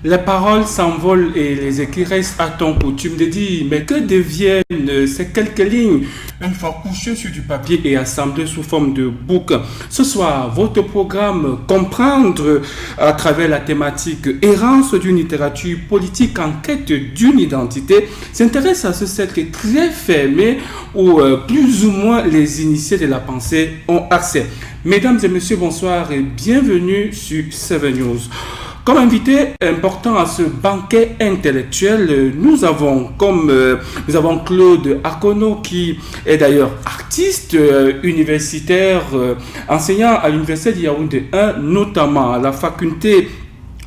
Les paroles s'envolent et les écrits restent à ton coutume de dire, mais que deviennent ces quelques lignes une fois couchées sur du papier et assemblées sous forme de bouquin. Ce soir, votre programme Comprendre à travers la thématique Errance d'une littérature politique en quête d'une identité s'intéresse à ce cercle très fermé où plus ou moins les initiés de la pensée ont accès. Mesdames et messieurs, bonsoir et bienvenue sur 7 News. Comme invité important à ce banquet intellectuel, nous avons Claude Akono qui est d'ailleurs artiste universitaire, enseignant à l'université de Yaoundé 1, notamment à la faculté,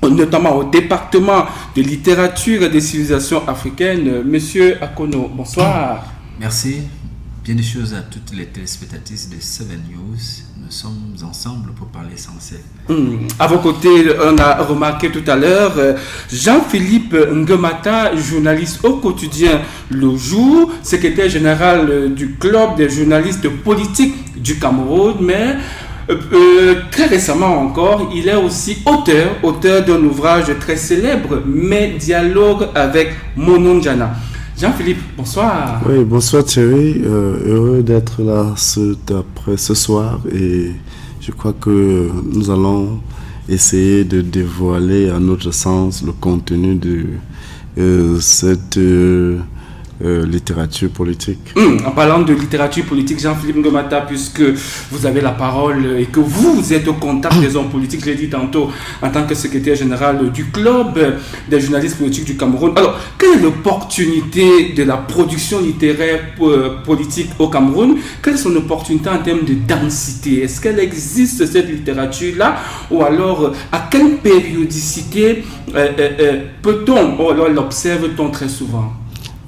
notamment au département de littérature et des civilisations africaines. Monsieur Akono, bonsoir. Merci. Bien des choses à toutes les téléspectatrices de 7 News. Nous sommes ensemble pour parler essentiel. À vos côtés, on a remarqué tout à l'heure Jean-Philippe Ngemata, journaliste au quotidien Le Jour, secrétaire général du club des journalistes politiques du Cameroun, mais très récemment encore, il est aussi auteur d'un ouvrage très célèbre, Mes dialogues avec Monon Djana. Jean-Philippe, bonsoir. Oui, bonsoir Thierry. Heureux d'être là ce soir et je crois que nous allons essayer de dévoiler à notre sens le contenu de cette littérature politique. En parlant de littérature politique, Jean-Philippe Ngemata, puisque vous avez la parole et que vous êtes au contact des hommes politiques, je l'ai dit tantôt, en tant que secrétaire général du club des journalistes politiques du Cameroun. Alors, quelle est l'opportunité de la production littéraire politique au Cameroun? Quelle est son opportunité en termes de densité? Est-ce qu'elle existe, cette littérature-là? Ou alors, à quelle périodicité peut-on, ou alors l'observe-t-on très souvent?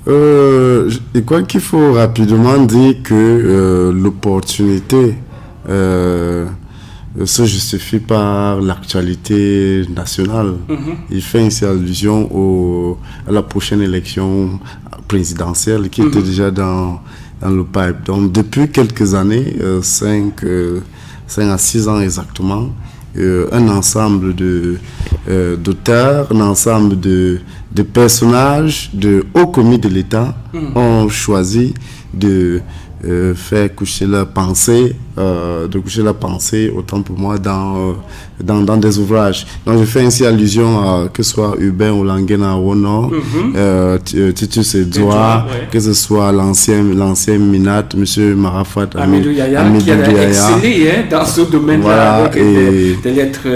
Je crois qu'il faut rapidement dire que l'opportunité se justifie par l'actualité nationale. Il fait ainsi allusion à la prochaine élection présidentielle qui était déjà dans le pipe. Donc depuis quelques années, 5 à 6 ans exactement, un ensemble d'auteurs, un ensemble de personnages de haut commis de l'État ont choisi de faire coucher leur pensée, autant pour moi, dans des ouvrages. Donc je fais ainsi allusion à que ce soit Hubert Olangena Wono, Titus Edouard, que ce soit l'ancien Minat, M. Marafat Amidou Yaya, qui a excellé dans ce domaine-là, avec des lettres,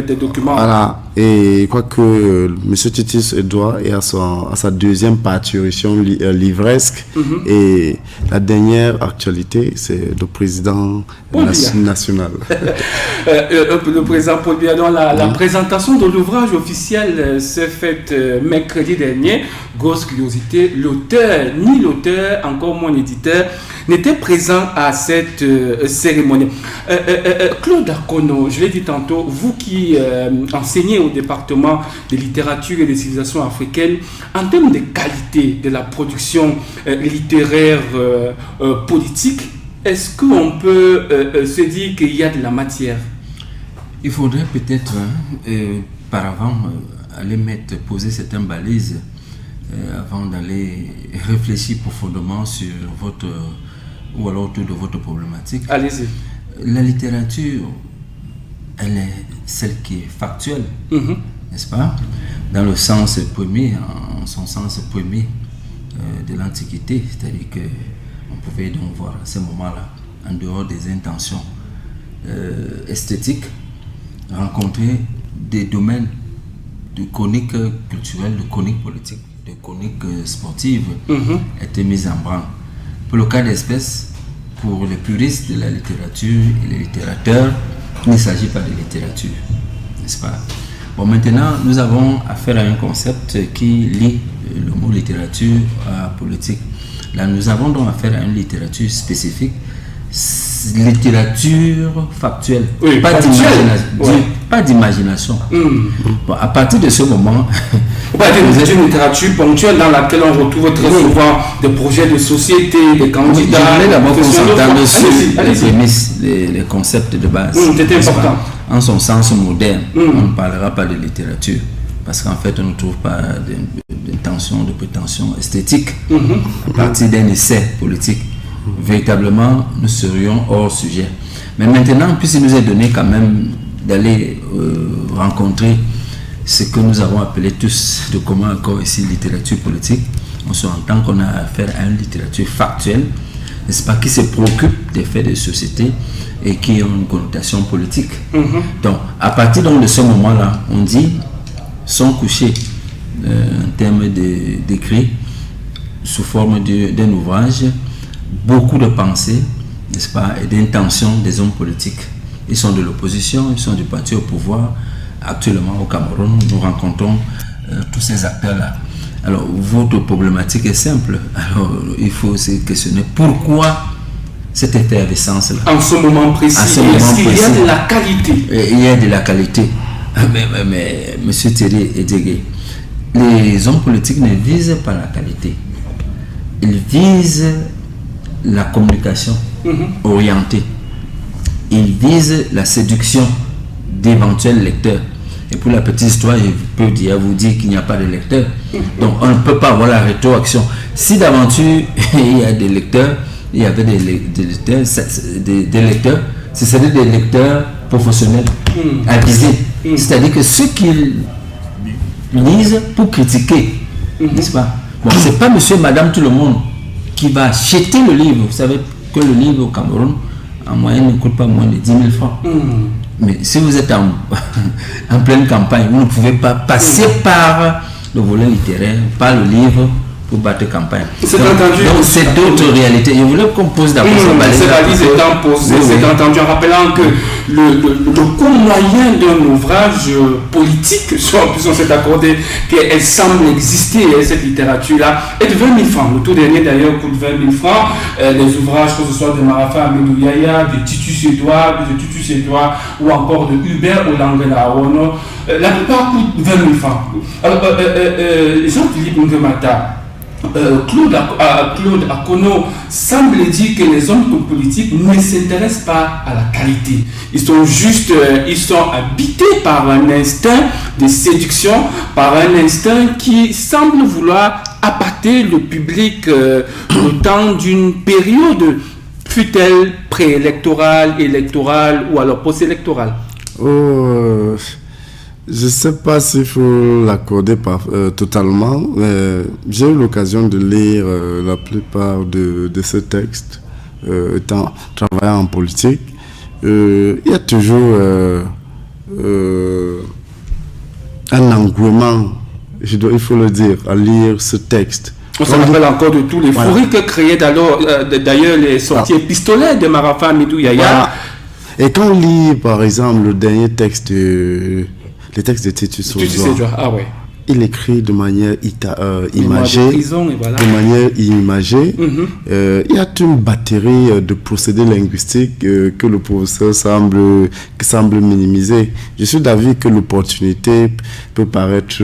des documents. Voilà. Et je crois que M. Titus Edouard est à sa deuxième parution livresque. Et la dernière actualité, c'est le président national. Le président Paul Biya. La présentation de l'ouvrage officiel s'est faite mercredi dernier. Grosse curiosité, l'auteur, encore moins l'éditeur, n'était présent à cette cérémonie. Claude Akono, je l'ai dit tantôt, vous qui enseignez au département de littérature et des civilisations africaines, en termes de qualité de la production littéraire politique, est-ce qu'on peut se dire qu'il y a de la matière? Il faudrait peut-être, par avant, poser certaines balises avant d'aller réfléchir profondément sur votre, ou alors autour de votre problématique. Allez-y. La littérature, elle est celle qui est factuelle, n'est-ce pas? Dans le sens premier, en son sens premier de l'Antiquité, c'est-à-dire qu'on pouvait donc voir à ce moment-là, en dehors des intentions esthétiques, rencontrer des domaines de chronique culturelle, de chronique politique, de chronique sportive étaient mis en branle. Pour le cas d'espèce, pour les puristes de la littérature et les littérateurs, il ne s'agit pas de littérature, n'est-ce pas? Bon, maintenant, nous avons affaire à un concept qui lie le mot littérature à politique. Là, nous avons donc affaire à une littérature spécifique. littérature factuelle, Oui, pas factuelle. d'imagination. Ouais. Pas d'imagination. Bon, à partir de ce moment, On va dire vous êtes- une littérature ponctuelle dans laquelle on retrouve très Oui. souvent des projets de société, des je candidats. voulais d'abord qu'on professionnels. s'entende sur Allez-y, les allez-y. prémices, les concepts de base. C'était n'est-ce important. pas? En son sens moderne, on ne parlera pas de littérature, parce qu'en fait, on ne trouve pas d'intention, de prétention esthétique à partir d'un essai politique. Véritablement, nous serions hors sujet. Mais maintenant, puisqu'il nous est donné quand même d'aller rencontrer ce que nous avons appelé tous de commun accord ici littérature politique, on se entend qu'on a affaire à une littérature factuelle, n'est-ce pas, qui se préoccupe des faits de société et qui ont une connotation politique. Donc, à partir donc de ce moment-là, on dit, sont couchés en termes d'écrit, sous forme d'un ouvrage, beaucoup de pensées, n'est-ce pas, et d'intentions des hommes politiques. Ils sont de l'opposition, ils sont du parti au pouvoir. Actuellement, au Cameroun, nous rencontrons tous ces acteurs-là. Alors, votre problématique est simple. Alors, il faut se questionner pourquoi cette effervescence-là. En ce moment précis, À ce moment est-ce qu'il y a précis. de la qualité? Et il y a de la qualité. Mais M. Thierry Edégué, les hommes politiques ne visent pas la qualité. Ils visent la communication orientée. Ils visent la séduction d'éventuels lecteurs. Et pour la petite histoire, je peux vous dire qu'il n'y a pas de lecteurs. Donc on ne peut pas avoir la rétroaction. Si d'aventure il y a des lecteurs, il y avait des lecteurs, des lecteurs, c'est-à-dire des lecteurs professionnels, avisés. C'est-à-dire que ceux qui lisent pour critiquer, n'est-ce pas? Bon, c'est pas monsieur, madame, tout le monde qui va acheter le livre. Vous savez que le livre au Cameroun, en moyenne, ne coûte pas moins de 10 000 francs. Mais si vous êtes en pleine campagne, vous ne pouvez pas passer par le volet littéraire, par le livre, pour battre campagne. C'est Donc, entendu. donc c'est d'autres réalités. Je voulais qu'on pose d'abord sa balise. Ces balises étant posées, Oui, oui. c'est entendu en rappelant que le coût moyen d'un ouvrage politique, soit en plus on s'est accordé qu'elle semble exister, cette littérature-là, est de 20 000 francs. Le tout dernier d'ailleurs coûte 20 000 francs. Les ouvrages, que ce soit de Marafa Amédou Yaya, de Titus Edouard, ou encore de Hubert Olangela Awono, la plupart coûtent 20 000 francs. Alors, Jean-Philippe Nguemata, Claude Akono semble dire que les hommes politiques ne s'intéressent pas à la qualité. Ils sont juste, ils sont habités par un instinct de séduction, par un instinct qui semble vouloir appâter le public le temps d'une période, fut-elle préélectorale, électorale ou alors post-électorale. Je ne sais pas s'il faut l'accorder totalement. J'ai eu l'occasion de lire la plupart de ces textes, étant travaillant en politique. Il y a toujours un engouement, il faut le dire, à lire ce texte. On se rappelle encore de tous les fourris que créaient d'ailleurs les sorties épistolaires de Marafa Amédou Yaya. Voilà. Et quand on lit, par exemple, le dernier texte les textes de Titus Edouard, il écrit de manière imagée, de manière imagée. Il y a une batterie de procédés linguistiques que le professeur semble minimiser. Je suis d'avis que l'opportunité peut paraître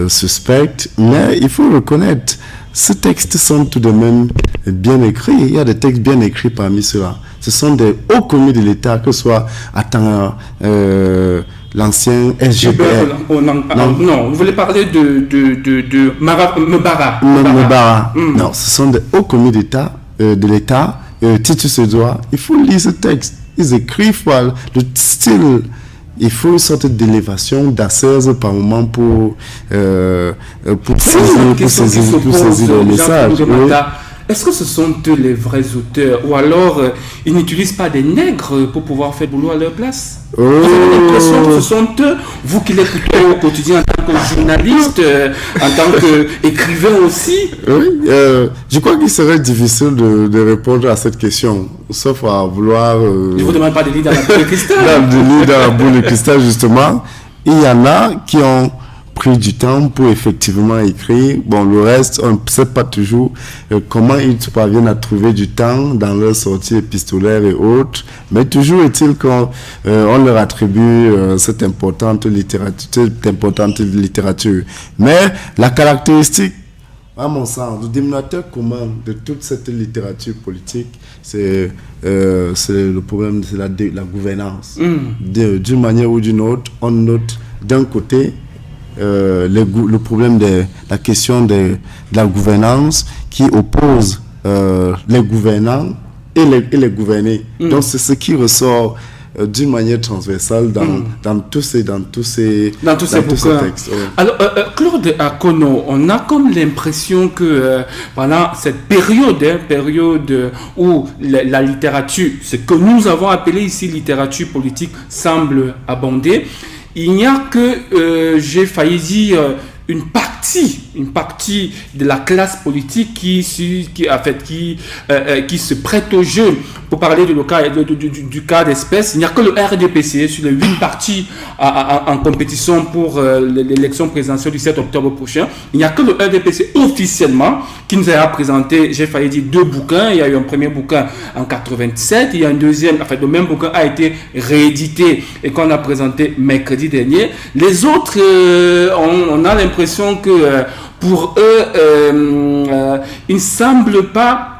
suspecte, mais il faut reconnaître, ces textes sont tout de même bien écrits. Il y a des textes bien écrits parmi ceux-là. Ce sont des hauts commis de l'État, que ce soit l'ancien SGPR. Non, vous voulez parler de Mbara. Non, ce sont des hauts commis d'État, de l'État, Titus Edouard. Il faut lire ce texte. Ils écrivent le style. Il faut une sorte d'élévation, d'assaise par moment pour saisir le message. Est-ce que ce sont eux les vrais auteurs ou alors ils n'utilisent pas des nègres pour pouvoir faire boulot à leur place? Vous avez l'impression que ce sont eux, vous qui l'écoutez au quotidien en tant que journaliste, en tant qu'écrivain aussi? Oui, je crois qu'il serait difficile de répondre à cette question, sauf à vouloir... Je ne vous demande pas de lire dans la boule de cristal. De lire dans la boule de cristal, justement. Il y en a qui ont pris du temps pour effectivement écrire. Bon, le reste, on ne sait pas toujours comment ils parviennent à trouver du temps dans leurs sorties épistolaires et autres. Mais toujours est-il qu'on leur attribue cette importante littérature. Mais la caractéristique, à mon sens, le dénominateur commun de toute cette littérature politique, c'est le problème de la gouvernance. D'une manière ou d'une autre, on note d'un côté le problème de la question de la gouvernance qui oppose les gouvernants et les gouvernés. Donc c'est ce qui ressort d'une manière transversale dans tous ces textes. Ouais. Alors, Claude Akono, on a comme l'impression que pendant cette période où la littérature, ce que nous avons appelé ici littérature politique, semble abonder, il n'y a que, j'ai failli dire, une partie de la classe politique qui se prête au jeu. Pour parler du cas d'espèce, il n'y a que le RDPC sur les 8 partis en compétition pour l'élection présidentielle du 7 octobre prochain. Il n'y a que le RDPC officiellement qui nous a présenté, j'ai failli dire, 2 bouquins. Il y a eu un premier bouquin en 87, il y a un deuxième, le même bouquin a été réédité et qu'on a présenté mercredi dernier. Les autres, on a l'impression que pour eux, ils ne semblent pas,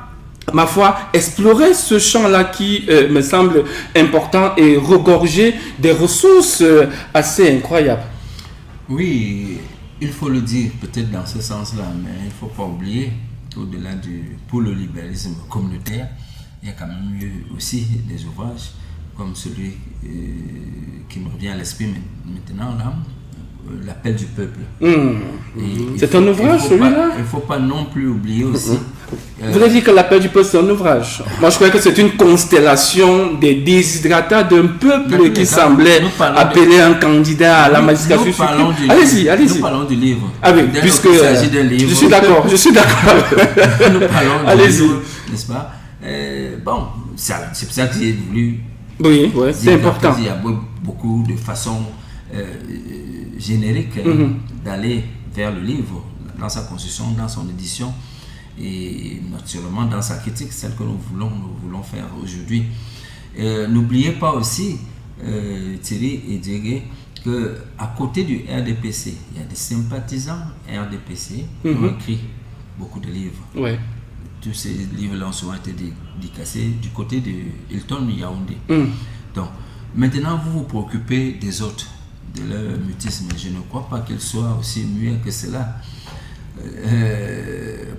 ma foi, explorer ce champ-là qui me semble important et regorger des ressources assez incroyables. Oui, il faut le dire peut-être dans ce sens-là, mais il ne faut pas oublier qu'au-delà pour le libéralisme communautaire, il y a quand même eu aussi des ouvrages comme celui qui me revient à l'esprit maintenant, là, L'appel du peuple. C'est un ouvrage, celui-là? Il ne faut pas non plus oublier aussi. Vous avez dit que L'appel du peuple, c'est un ouvrage. Moi, je croyais que c'est une constellation des desiderata d'un peuple qui semblait appeler un candidat à la magistrature suprême. Allez-y. Nous parlons du livre. Ah oui, puisque il s'agit d'un livre. Je suis d'accord. Nous parlons allez-y. Du livre, n'est-ce pas? Bon, c'est pour ça que j'ai voulu. Oui, c'est important. Il y a beaucoup de façons génériques d'aller vers le livre, dans sa construction, dans son édition et naturellement dans sa critique, celle que nous voulons faire aujourd'hui. N'oubliez pas aussi, Thierry et Diego, qu'à côté du RDPC, il y a des sympathisants RDPC qui ont écrit beaucoup de livres. Ouais. Tous ces livres-là ont souvent été dédicacés du côté de Hilton Yaoundé. Donc, maintenant, vous vous préoccupez des autres, de leur mutisme. Je ne crois pas qu'ils soient aussi muets que cela.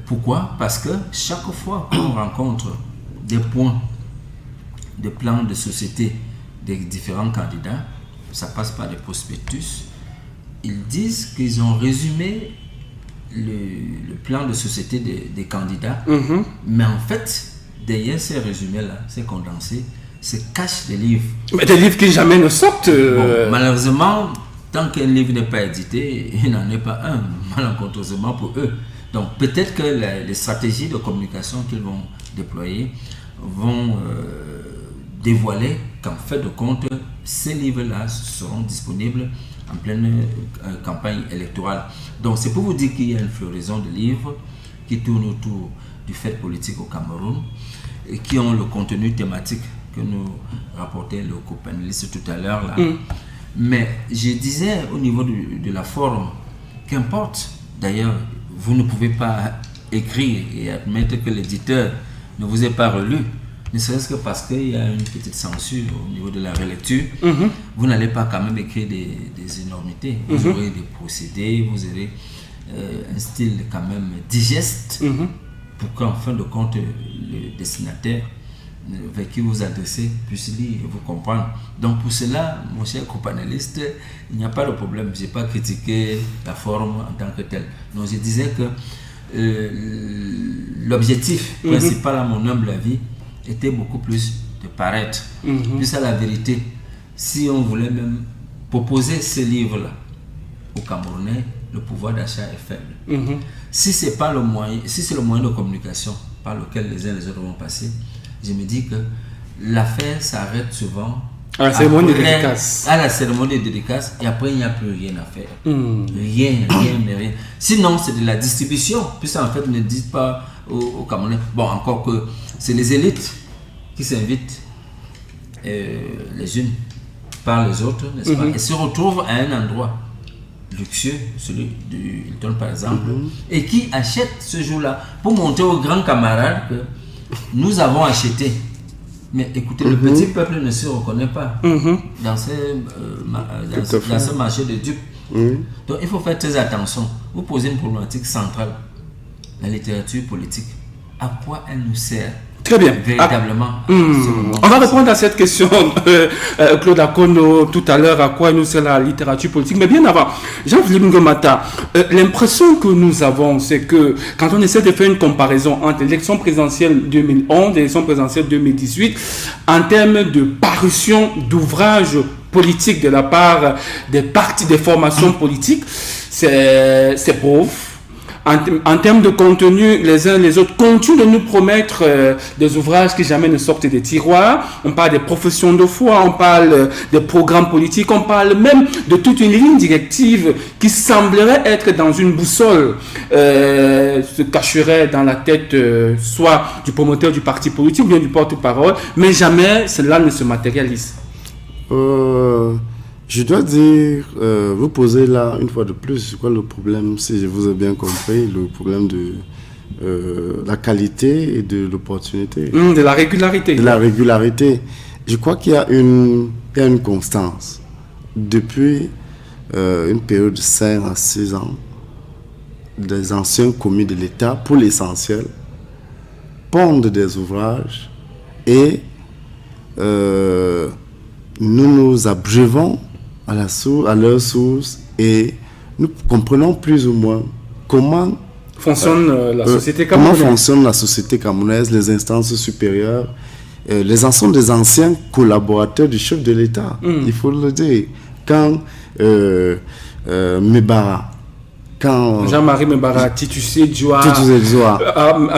Pourquoi? Parce que chaque fois qu'on rencontre des points, des plans de société des différents candidats, ça passe par des prospectus. Ils disent qu'ils ont résumé le plan de société des candidats, mais en fait, derrière ces résumés-là, ces condensés, se cachent des livres. Mais des livres qui jamais ne sortent. Bon, malheureusement, tant qu'un livre n'est pas édité, il n'en est pas un, malencontreusement pour eux. Donc peut-être que les stratégies de communication qu'ils vont déployer vont dévoiler qu'en fait de compte, ces livres-là seront disponibles en pleine campagne électorale. Donc c'est pour vous dire qu'il y a une floraison de livres qui tournent autour du fait politique au Cameroun et qui ont le contenu thématique que nous rapportait le copanéliste tout à l'heure là. Mais je disais au niveau de la forme, qu'importe, d'ailleurs, vous ne pouvez pas écrire et admettre que l'éditeur ne vous ait pas relu, ne serait-ce que parce qu'il y a une petite censure au niveau de la relecture. Vous n'allez pas quand même écrire des énormités. Vous aurez des procédés, vous aurez un style quand même digeste pour qu'en fin de compte, le destinataire avec qui vous adressez puisse lire et vous comprendre. Donc pour cela, mon cher copanéliste, il n'y a pas de problème. Je n'ai pas critiqué la forme en tant que telle. Donc je disais que l'objectif principal, à mon humble avis, était beaucoup plus de paraître, plus à la vérité. Si on voulait même proposer ce livre-là aux Camerounais, le pouvoir d'achat est faible. Si c'est pas le moyen, si c'est le moyen de communication par lequel les uns et les autres vont passer, je me dis que l'affaire s'arrête souvent À la cérémonie de dédicace. À la cérémonie de dédicace, et après, il n'y a plus rien à faire. Rien. Sinon, c'est de la distribution, puisque en fait, ne dites pas aux Camerounais. Bon, encore que c'est les élites qui s'invitent les unes par les autres, n'est-ce pas, et se retrouvent à un endroit luxueux, celui du Hilton par exemple, et qui achètent ce jour-là pour montrer aux grands camarades que nous avons acheté. Mais écoutez, le petit peuple ne se reconnaît pas dans ce marché de dupes. Donc il faut faire très attention. Vous posez une problématique centrale. La littérature politique, à quoi elle nous sert? Très bien. Véritablement. On va répondre à cette question, Claude Akono, tout à l'heure, à quoi nous sert la littérature politique. Mais bien avant, Jean-Philippe Ngomata, l'impression que nous avons, c'est que quand on essaie de faire une comparaison entre l'élection présidentielle 2011 et l'élection présidentielle 2018, en termes de parution d'ouvrages politiques de la part des partis, des formations politiques, c'est pauvre. En termes de contenu, les uns les autres continuent de nous promettre des ouvrages qui jamais ne sortent des tiroirs. On parle des professions de foi, on parle des programmes politiques, on parle même de toute une ligne directive qui semblerait être dans une boussole, se cacherait dans la tête soit du promoteur du parti politique ou bien du porte-parole, mais jamais cela ne se matérialise. Je dois dire, vous posez là une fois de plus, c'est quoi le problème, si je vous ai bien compris, le problème de la qualité et de l'opportunité. De la régularité. De la régularité. Je crois qu'il y a une constance. Depuis une période de 5 à 6 ans, des anciens commis de l'État, pour l'essentiel, pondent des ouvrages et nous nous abreuvons à leur source et nous comprenons plus ou moins comment fonctionne la société camerounaise. Comment fonctionne la société camerounaise, les instances supérieures, les ensembles des anciens collaborateurs du chef de l'État. Il faut le dire. Quand Mebara, quand Jean-Marie Mebara, Titusé Djoa,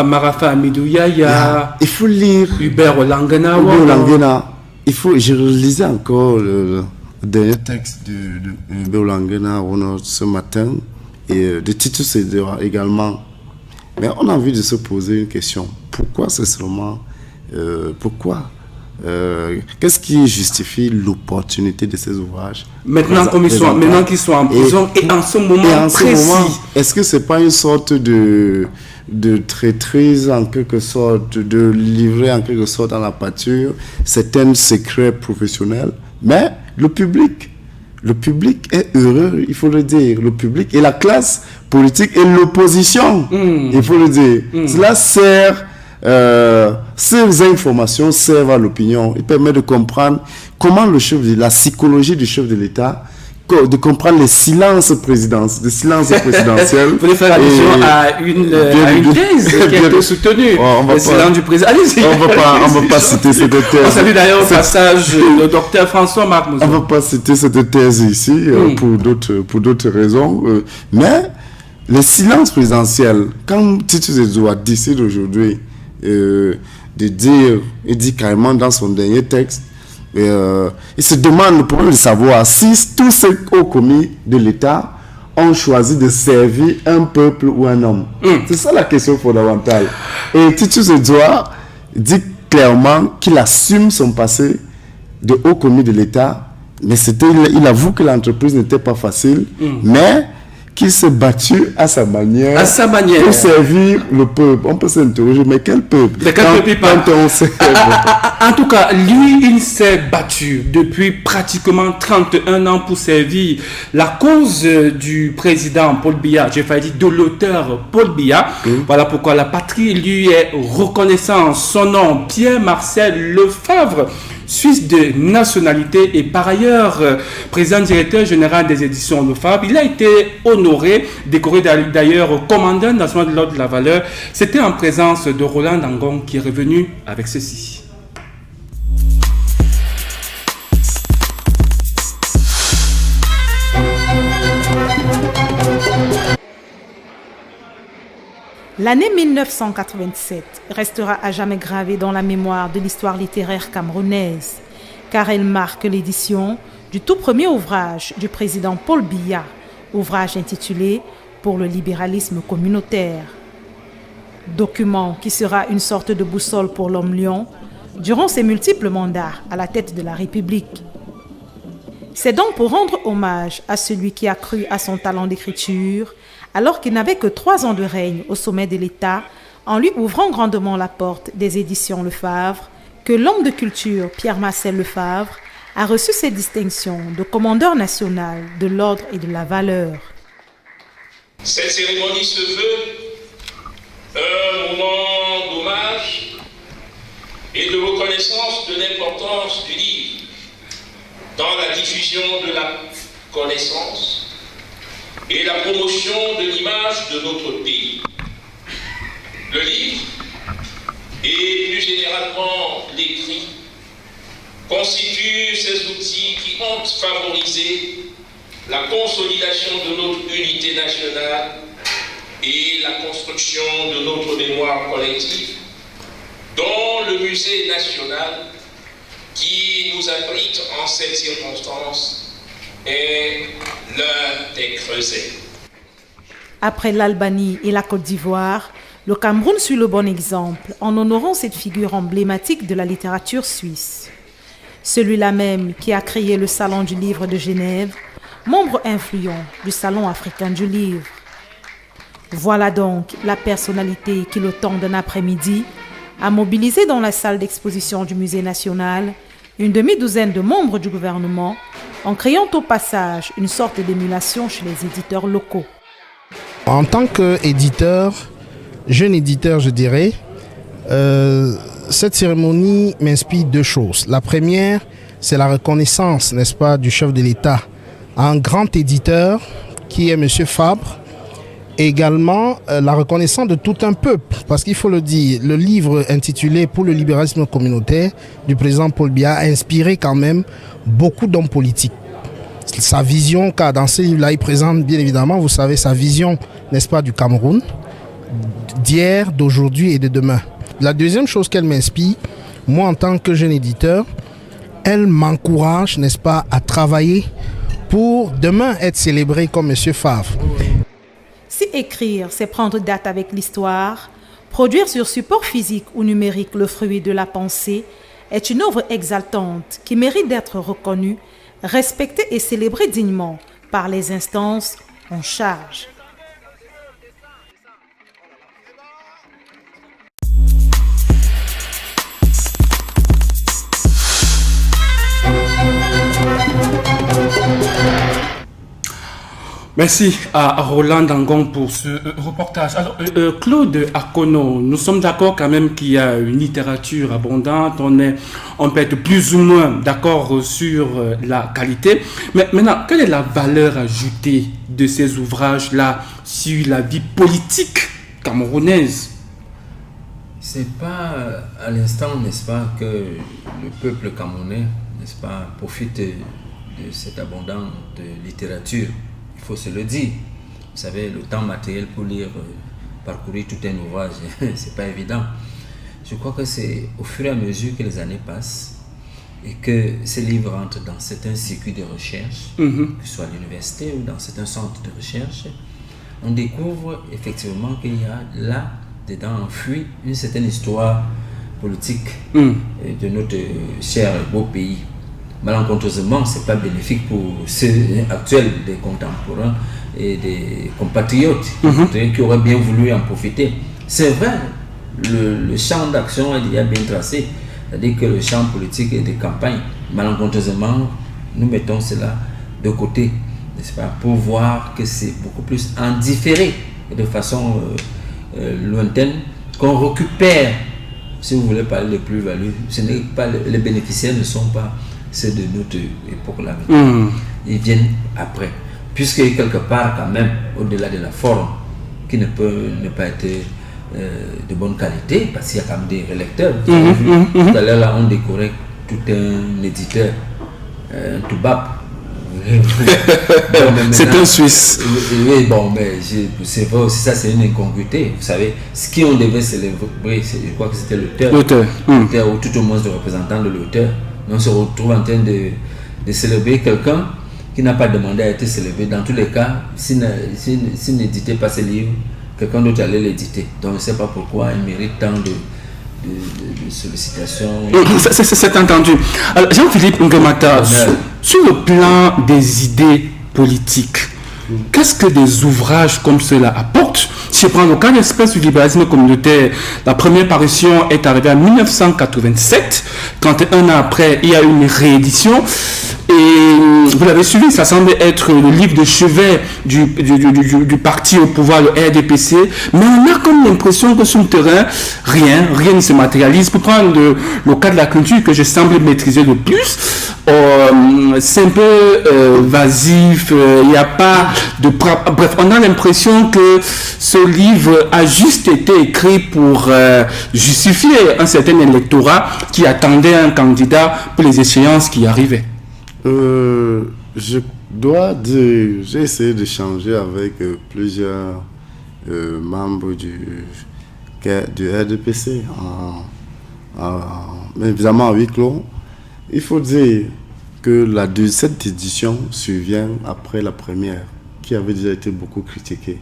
Marafa Amidouya, il faut lire Hubert Olangana. Je lisais encore le dernier texte de Hubert Olangana ce matin et de Titus Edouard également. Mais on a envie de se poser une question. Pourquoi c'est seulement qu'est-ce qui justifie l'opportunité de ces ouvrages maintenant qu'ils sont en prison et en ce moment précis? Est-ce que c'est pas une sorte de traîtrise en quelque sorte, de livrer en quelque sorte dans la pâture certains secrets professionnels? Mais le public est heureux, il faut le dire. Le public et la classe politique et l'opposition, il faut le dire. Cela sert, ces informations servent à l'opinion. Il permet de comprendre comment la psychologie du chef de l'État, de comprendre les silences présidentiels. Vous voulez faire allusion à une thèse qui a été soutenue. Le silence du président. Allez-y. On ne va pas citer cette thèse. On salue d'ailleurs au passage le docteur François-Marc Mouzon. On ne va pas citer cette thèse ici pour d'autres raisons. Mais les silences présidentiels, quand Titus Edouard décide aujourd'hui de dire, il dit carrément dans son dernier texte, il se demande le problème de savoir si tous ceux hauts commis de l'État ont choisi de servir un peuple ou un homme. C'est ça la question fondamentale. Et Titus Edouard dit clairement qu'il assume son passé de haut commis de l'État, mais il avoue que l'entreprise n'était pas facile, mais qu'il s'est battu à sa manière pour servir le peuple. On peut s'interroger, mais quel peuple? En tout cas, lui, il s'est battu depuis pratiquement 31 ans pour servir la cause du président Paul Biya, j'ai failli dire de l'auteur Paul Biya. Voilà pourquoi la patrie lui est reconnaissante. Son nom, Pierre-Marcel Lefebvre, Suisse de nationalité et par ailleurs président directeur général des éditions Lefebvre. Il a été honoré, décoré d'ailleurs commandant national de l'ordre de la valeur. C'était en présence de Roland Dangon qui est revenu avec ceci. L'année 1987 restera à jamais gravée dans la mémoire de l'histoire littéraire camerounaise, car elle marque l'édition du tout premier ouvrage du président Paul Biya, ouvrage intitulé « Pour le libéralisme communautaire ». Document qui sera une sorte de boussole pour l'homme lion durant ses multiples mandats à la tête de la République. C'est donc pour rendre hommage à celui qui a cru à son talent d'écriture, alors qu'il n'avait que 3 ans de règne au sommet de l'État, en lui ouvrant grandement la porte des éditions Lefebvre, que l'homme de culture Pierre-Marcel Lefebvre a reçu ses distinctions de commandeur national de l'ordre et de la valeur. Cette cérémonie se veut un moment d'hommage et de reconnaissance de l'importance du livre dans la diffusion de la connaissance et la promotion de l'image de notre pays. Le livre et plus généralement l'écrit constituent ces outils qui ont favorisé la consolidation de notre unité nationale et la construction de notre mémoire collective, dont le musée national qui nous abrite en cette circonstance est l'un des creusets. Après l'Albanie et la Côte d'Ivoire, le Cameroun suit le bon exemple en honorant cette figure emblématique de la littérature suisse. Celui-là même qui a créé le Salon du Livre de Genève, membre influent du Salon africain du Livre. Voilà donc la personnalité qui, le temps d'un après-midi, a mobilisé dans la salle d'exposition du Musée national une demi-douzaine de membres du gouvernement en créant au passage une sorte d'émulation chez les éditeurs locaux. En tant qu'éditeur, jeune éditeur je dirais, cette cérémonie m'inspire 2 choses. La première, c'est la reconnaissance, n'est-ce pas, du chef de l'État à un grand éditeur qui est M. Fabre. Et également la reconnaissance de tout un peuple, parce qu'il faut le dire, le livre intitulé « Pour le libéralisme communautaire » du président Paul Biya a inspiré quand même beaucoup d'hommes politiques. Sa vision, car dans ce livre-là, il présente bien évidemment, vous savez, sa vision, n'est-ce pas, du Cameroun, d'hier, d'aujourd'hui et de demain. La deuxième chose qu'elle m'inspire, moi en tant que jeune éditeur, elle m'encourage, n'est-ce pas, à travailler pour demain être célébré comme M. Favre. Si écrire, c'est prendre date avec l'histoire, produire sur support physique ou numérique le fruit de la pensée est une œuvre exaltante qui mérite d'être reconnue, respectée et célébrée dignement par les instances en charge. Merci à Roland Dangon pour ce reportage. Alors, Claude Akono, nous sommes d'accord quand même qu'il y a une littérature abondante, on peut être plus ou moins d'accord sur la qualité. Mais maintenant, quelle est la valeur ajoutée de ces ouvrages-là sur la vie politique camerounaise? C'est pas à l'instant, n'est-ce pas, que le peuple camerounais, n'est-ce pas, profite de cette abondante littérature. Il faut se le dire. Vous savez, le temps matériel pour lire, parcourir tout un ouvrage, c'est pas évident. Je crois que c'est au fur et à mesure que les années passent et que ces livres entrent dans certains circuits de recherche, que ce soit à l'université ou dans certains centres de recherche, on découvre effectivement qu'il y a là, dedans enfui, une certaine histoire politique de notre cher et beau pays. Malencontreusement, ce n'est pas bénéfique pour ceux actuels, des contemporains et des compatriotes qui auraient bien voulu en profiter. C'est vrai, le champ d'action est déjà bien tracé, c'est-à-dire que le champ politique et de campagne, malencontreusement, nous mettons cela de côté, n'est-ce pas, pour voir que c'est beaucoup plus en différé et de façon lointaine qu'on récupère, si vous voulez parler de plus-value. Ce n'est pas les bénéficiaires ne sont pas ceux de notre époque-là. Ils viennent après. Puisque quelque part, quand même, au-delà de la forme, qui ne peut ne pas être de bonne qualité, parce qu'il y a quand même des relecteurs. Tout à l'heure, là, on décorait tout un éditeur, un Toubab. C'est un Suisse. Oui, bon, mais c'est vrai aussi, ça c'est une incongruité. Vous savez, ce qu'on devait célébrer, je crois que c'était l'auteur, ou tout au moins le représentant de l'auteur. On se retrouve en train de célébrer quelqu'un qui n'a pas demandé à être célébré. Dans tous les cas, s'il n'éditait pas ses livres, quelqu'un d'autre allait l'éditer. Donc je ne sais pas pourquoi il mérite tant de sollicitations. C'est entendu. Alors, Jean-Philippe Ngamata, sur le plan des idées politiques, qu'est-ce que des ouvrages comme cela apportent? Si je prends le cas d'espèce du libéralisme communautaire, la première parution est arrivée en 1987. 31 ans après, il y a eu une réédition. Et vous l'avez suivi, ça semble être le livre de chevet du parti au pouvoir, le RDPC. Mais on a comme l'impression que sur le terrain, rien ne se matérialise. Pour prendre le cas de la culture que je semble maîtriser le plus, c'est un peu vasif, il n'y a pas de... Bref, on a l'impression que ce livre a juste été écrit pour justifier un certain électorat qui attendait un candidat pour les échéances qui arrivaient. Je dois dire, j'ai essayé d'échanger avec plusieurs membres du RDPC, mais évidemment à huis clos. Il faut dire que cette édition survient après la première, qui avait déjà été beaucoup critiquée.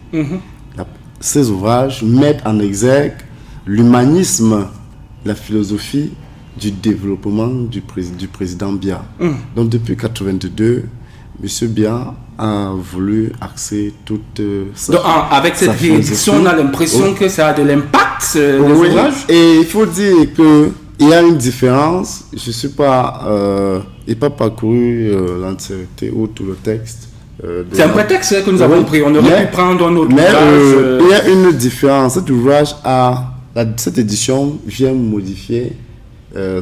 Ces ouvrages mettent en exergue l'humanisme, la philosophie du développement du président Biya. Donc depuis 1982, M. Biya a voulu axer toute Donc, avec cette réédition, on a l'impression que ça a de l'impact, les ouvrages. Et il faut dire qu'il y a une différence. Je ne suis pas... il n'a pas parcouru l'entièreté ou tout le texte. C'est un prétexte que nous avons pris. On aurait pu prendre un autre ouvrage. Il y a une différence. Cet ouvrage cette édition vient modifier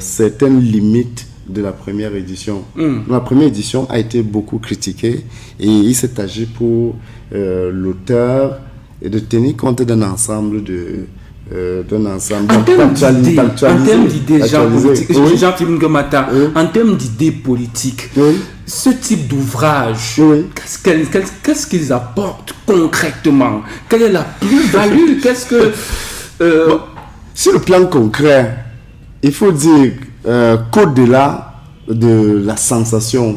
certaines limites de la première édition. La première édition a été beaucoup critiquée et il s'est agi pour l'auteur de tenir compte d'un ensemble en termes d'idées, Jean-Philippe Ngamata, en termes d'idées politiques, ce type d'ouvrage, qu'est-ce qu'ils apportent concrètement? Quelle est la plus-value? Sur le plan concret, il faut dire qu'au-delà de la sensation,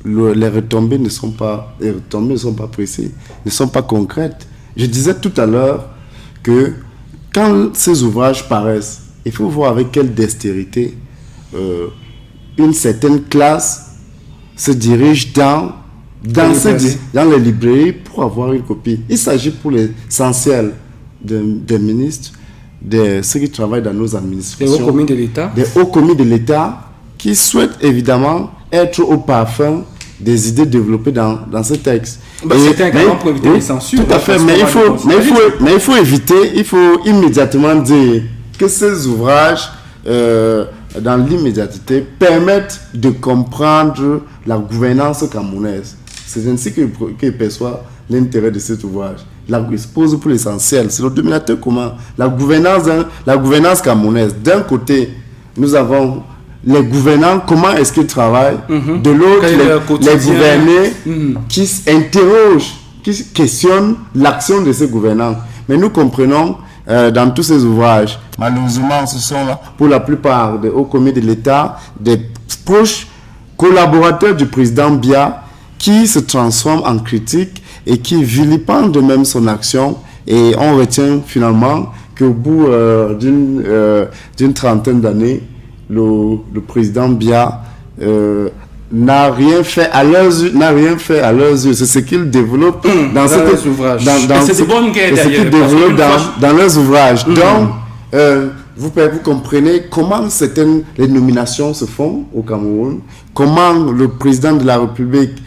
les retombées ne sont pas précises, ne sont pas concrètes. Je disais tout à l'heure que quand ces ouvrages paraissent, il faut voir avec quelle dextérité une certaine classe se dirige dans les librairies pour avoir une copie. Il s'agit pour l'essentiel des ministres, ceux qui travaillent dans nos administrations, des hauts commis de l'État, qui souhaitent évidemment être au parfum des idées développées dans ce texte. C'est un garant pour éviter les censures. Tout à fait, mais il faut éviter, il faut immédiatement dire que ces ouvrages, dans l'immédiateté, permettent de comprendre la gouvernance camerounaise. C'est ainsi que perçoit l'intérêt de cet ouvrage. Il se pose pour l'essentiel. C'est le dominateur commun. La gouvernance camerounaise. D'un côté, nous avons les gouvernants, comment est-ce qu'ils travaillent. De l'autre, les gouvernés qui s'interrogent, qui questionnent l'action de ces gouvernants. Mais nous comprenons dans tous ces ouvrages, malheureusement, ce sont là, pour la plupart des hauts commis de l'État, des proches collaborateurs du président Biya qui se transforment en critiques et qui vilipendent de même son action. Et on retient finalement qu'au bout d'une trentaine d'années, le président Biya n'a rien fait à leurs yeux. C'est ce qu'ils développent dans ces ouvrages. C'est ce qu'ils développent dans leurs ouvrages. Donc, vous comprenez comment les nominations se font au Cameroun, comment le président de la République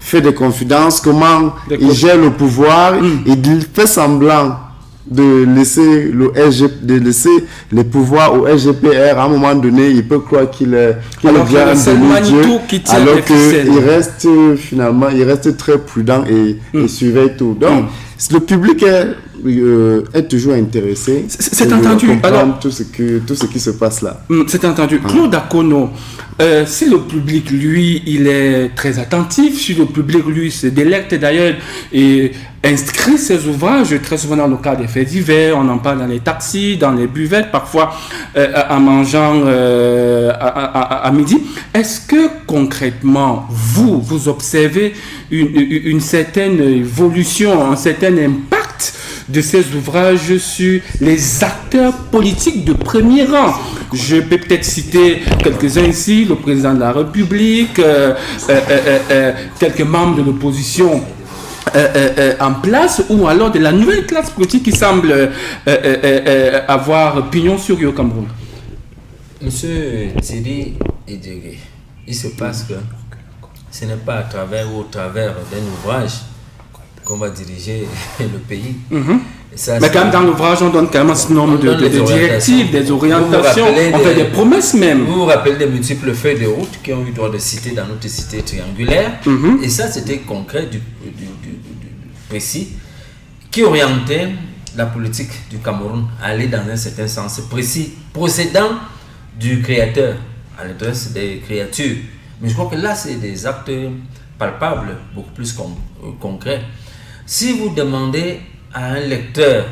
fait des confidences, comment il gère le pouvoir, il fait semblant de laisser les pouvoirs au SGPR. À un moment donné, il peut croire qu'il est bien un Dieu, alors qu'il reste très prudent et surveille tout. Donc, le public est est toujours intéressé. C'est entendu. Alors, tout ce qui se passe là. C'est entendu. Claude Akono, si le public, lui, il est très attentif, si le public, lui, se délecte d'ailleurs et inscrit ses ouvrages, très souvent dans le cadre des faits divers, on en parle dans les taxis, dans les buvettes, parfois en mangeant à midi. Est-ce que concrètement, vous observez une certaine évolution, un certain impact de ces ouvrages sur les acteurs politiques de premier rang? Je peux peut-être citer quelques-uns ici, le président de la République, quelques membres de l'opposition en place, ou alors de la nouvelle classe politique qui semble avoir pignon sur rue au Cameroun. Monsieur Thierry Edjegé, il se passe que ce n'est pas à travers ou au travers d'un ouvrage qu'on va diriger le pays. Ça, mais quand même dans l'ouvrage, on donne quand même un certain nombre de directives, des orientations, on fait des promesses même. Vous vous rappelez des multiples feuilles de route qui ont eu droit de citer dans notre cité triangulaire. Et ça, c'était concret, du précis, qui orientait la politique du Cameroun à aller dans un certain sens précis, procédant du créateur à l'adresse des créatures. Mais je crois que là, c'est des actes palpables, beaucoup plus concrets. Si vous demandez à un lecteur,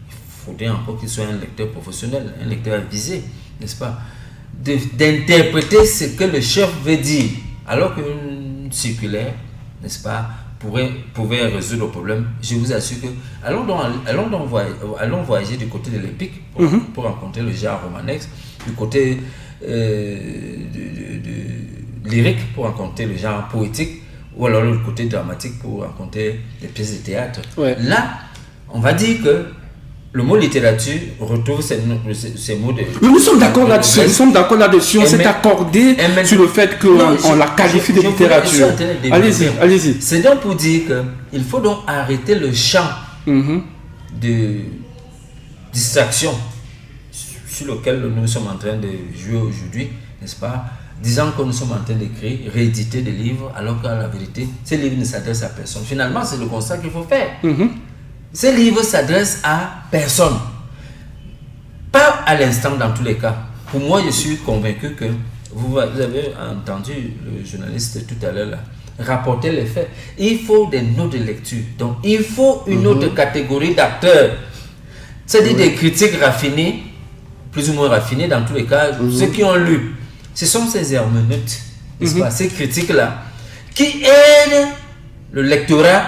il faudrait encore qu'il soit un lecteur professionnel, un lecteur avisé, n'est-ce pas, d'interpréter ce que le chef veut dire, alors qu'une circulaire, n'est-ce pas, pouvait résoudre le problème. Je vous assure que allons voyager du côté de l'épique pour rencontrer le genre romanesque, du côté lyrique pour rencontrer le genre poétique, ou alors le côté dramatique pour rencontrer les pièces de théâtre. Ouais. Là, on va dire que le mot littérature retrouve ces mots de... Mais nous sommes d'accord là-dessus, on s'est accordé sur le fait qu'on la qualifie de littérature. Allez-y. C'est donc pour dire qu'il faut donc arrêter le champ de distraction sur lequel nous sommes en train de jouer aujourd'hui, n'est-ce pas? Disant que nous sommes en train d'écrire, rééditer des livres, alors qu'en la vérité, ces livres ne s'adressent à personne. Finalement, c'est le constat qu'il faut faire. Ces livres s'adressent à personne. Pas à l'instant dans tous les cas. Pour moi, je suis convaincu que vous avez entendu le journaliste tout à l'heure là, rapporter les faits. Il faut des notes de lecture. Donc, il faut une autre catégorie d'acteurs. C'est-à-dire des critiques raffinées, plus ou moins raffinées dans tous les cas, ceux qui ont lu. Ce sont ces hermeneutes, n'est-ce pas, ces critiques-là, qui aident le lectorat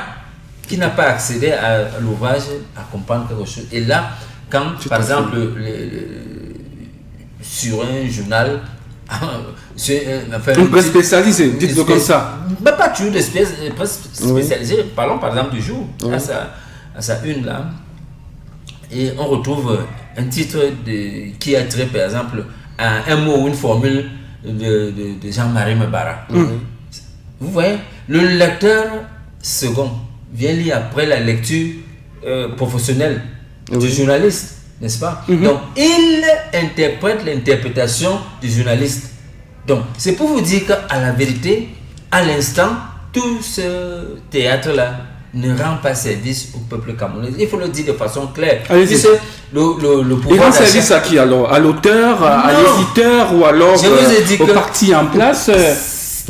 qui n'a pas accédé à l'ouvrage à comprendre quelque chose. Et là, quand, par exemple, sur un journal, une presse spécialisée, dites-le comme ça. Mais pas toujours de presse spécialisée. Parlons par exemple du jour, à sa une là, et on retrouve un titre qui a trait, par exemple, à un mot ou une formule de Jean-Marie Mbara. Vous voyez, le lecteur second vient lire après la lecture professionnelle du journaliste, n'est-ce pas? Donc, il interprète l'interprétation du journaliste. Donc, c'est pour vous dire qu'à la vérité, à l'instant, tout ce théâtre-là ne rend pas service au peuple camerounais. Il faut le dire de façon claire. Allez-y. Le pouvoir il rend service à qui alors? À l'auteur, à l'éditeur, ou alors au parti en place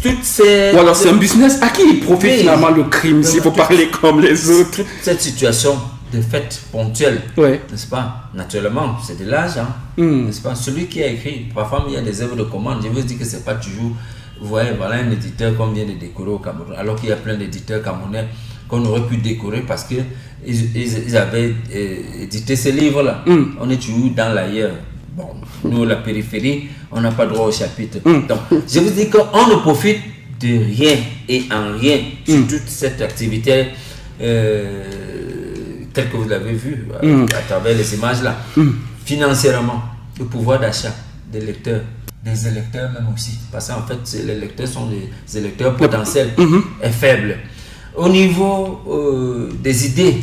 ou alors c'est un business à qui il profite finalement le crime, s'il faut parler comme les autres? Toute cette situation de fait ponctuelle, n'est-ce pas? Naturellement, c'est de l'argent, n'est-ce pas? Celui qui a écrit, parfois il y a des œuvres de commande, je veux dire que c'est pas toujours, vous voyez, voilà un éditeur qu'on vient de décorer au Cameroun, alors qu'il y a plein d'éditeurs camerounais qu'on aurait pu décorer parce que ils avaient édité ces livres-là. On est toujours dans l'ailleurs. Bon, nous, la périphérie, on n'a pas droit au chapitre. Donc, je vous dis qu'on ne profite de rien et en rien sur toute cette activité telle que vous l'avez vu à travers les images-là. Financièrement, le pouvoir d'achat des lecteurs, des électeurs même aussi, parce qu'en fait, les lecteurs sont des électeurs potentiels et faibles. Au niveau des idées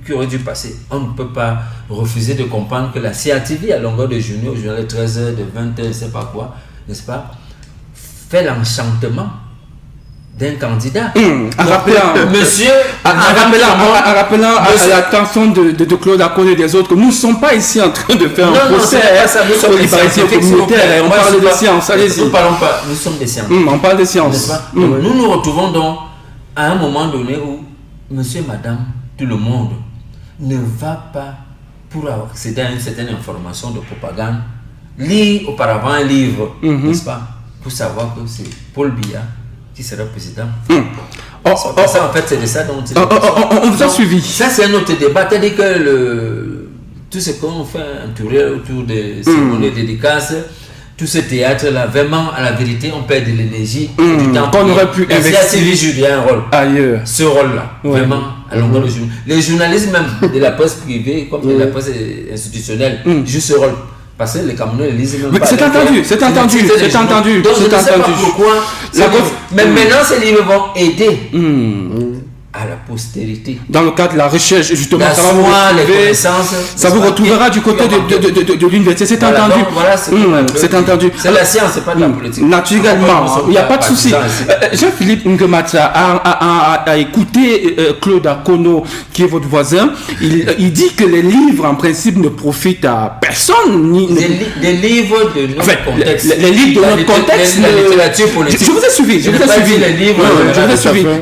qui auraient dû passer, on ne peut pas refuser de comprendre que la CRTV à longueur de journée, au journal de 13h, de 20h, je ne sais pas quoi, n'est-ce pas, fait l'enchantement d'un candidat. En rappelant à l'attention de Claude Akone et des autres que nous ne sommes pas ici en train de faire un procès au libéralisme communautaire. On parle de science, allez-y. Nous sommes des scientifiques. On parle de science. Nous nous retrouvons donc à un moment donné où monsieur, madame, tout le monde ne va pas, pour accéder à une certaine information de propagande, lire auparavant un livre, n'est-ce pas, pour savoir que c'est Paul Biya qui sera président. Ça, en fait, c'est de ça dont on vous a suivi. Ça, c'est un autre débat. C'est-à-dire que tout ce qu'on fait entourer autour des cérémonies dédicaces, tout ce théâtre-là, vraiment, à la vérité, on perd de l'énergie, du temps. Qu'on aurait pu investir. Il y a un rôle. Ailleurs. Ce rôle-là, vraiment, à longueur de journée. Les journalistes, même de la presse privée, comme de la presse institutionnelle, jouent ce rôle. Parce que les Camerounais ne lisent même pas. C'est entendu. Donc, je ne sais pas pourquoi. Mais maintenant, ces livres vont aider à la postérité. Dans le cadre de la recherche, justement, ça vous retrouvera du côté de l'université. C'est entendu. C'est entendu. C'est la science, c'est pas de la politique. Naturellement, il n'y a pas de souci. Jean-Philippe Nguematsa a écouté Claude Akone, qui est votre voisin. Il dit que les livres, en principe, ne profitent à personne. Des livres de notre contexte. Les livres de notre contexte. La littérature politique. Je vous ai suivi.